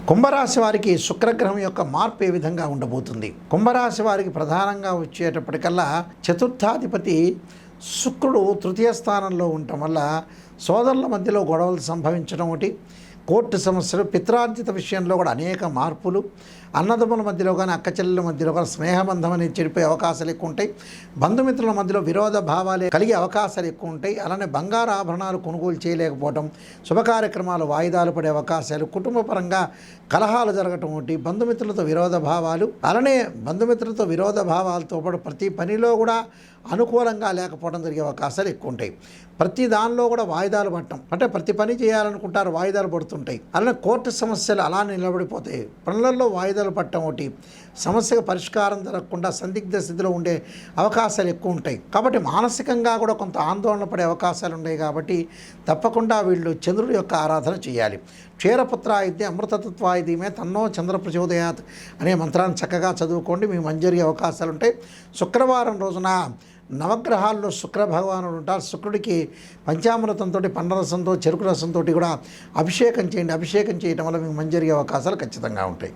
కుంభరాశి వారికి శుక్రగ్రహం యొక్క మార్పు ఏ విధంగా ఉండబోతుంది? కుంభరాశి వారికి ప్రధానంగా వచ్చేటప్పటికల్లా చతుర్థాధిపతి శుక్రుడు తృతీయ స్థానంలో ఉండటం వల్ల సోదరుల మధ్యలో గొడవలు సంభవించడం ఒకటి, కోర్టు సమస్యలు, పిత్రార్జిత విషయంలో కూడా అనేక మార్పులు, అన్నదమ్ముల మధ్యలో కానీ అక్క చెల్లెల మధ్యలో కానీ స్నేహబంధం అనేది చెడిపోయే అవకాశాలు ఎక్కువ ఉంటాయి. బంధుమిత్రుల మధ్యలో విరోధ భావాలు కలిగే అవకాశాలు ఎక్కువ ఉంటాయి. అలానే బంగారు ఆభరణాలు కొనుగోలు చేయలేకపోవడం, శుభ కార్యక్రమాలు వాయిదాలు పడే అవకాశాలు, కుటుంబ పరంగా కలహాలు జరగటం ఒకటి, బంధుమిత్రులతో విరోధ భావాలు, అలానే బంధుమిత్రులతో విరోధ భావాలతో పాటు ప్రతి పనిలో కూడా అనుకూలంగా లేకపోవడం జరిగే అవకాశాలు ఎక్కువ ఉంటాయి. ప్రతి దానిలో కూడా వాయిదాలు పడటం, అంటే ప్రతి పని చేయాలనుకుంటారు వాయిదాలు పడుతుంటాయి. అలానే కోర్టు సమస్యలు అలా నిలబడిపోతాయి. పనులలో వాయిదాలు పడటం ఒకటి, సమస్యకు పరిష్కారం జరగకుండా సందిగ్ధ స్థితిలో ఉండే అవకాశాలు ఎక్కువ ఉంటాయి. కాబట్టి మానసికంగా కూడా కొంత ఆందోళన పడే అవకాశాలు ఉన్నాయి. కాబట్టి తప్పకుండా వీళ్ళు చంద్రుడి యొక్క ఆరాధన చేయాలి. క్షీరపుత్రాయిద్య అమృతతత్వాయిదీమే తన్నో చంద్ర ప్రచోదయాత్ అనే మంత్రాన్ని చక్కగా చదువుకోండి, మీ మంజరి అవకాశాలు ఉంటాయి. శుక్రవారం రోజున నవగ్రహాల్లో శుక్ర భగవానుడు ఉంటారు. శుక్రుడికి పంచామృతంతో, పండరసంతో, చెరుకు రసంతో కూడా అభిషేకం చేయండి. అభిషేకం చేయడం వల్ల మీకు మంచి జరిగే అవకాశాలు ఖచ్చితంగా ఉంటాయి.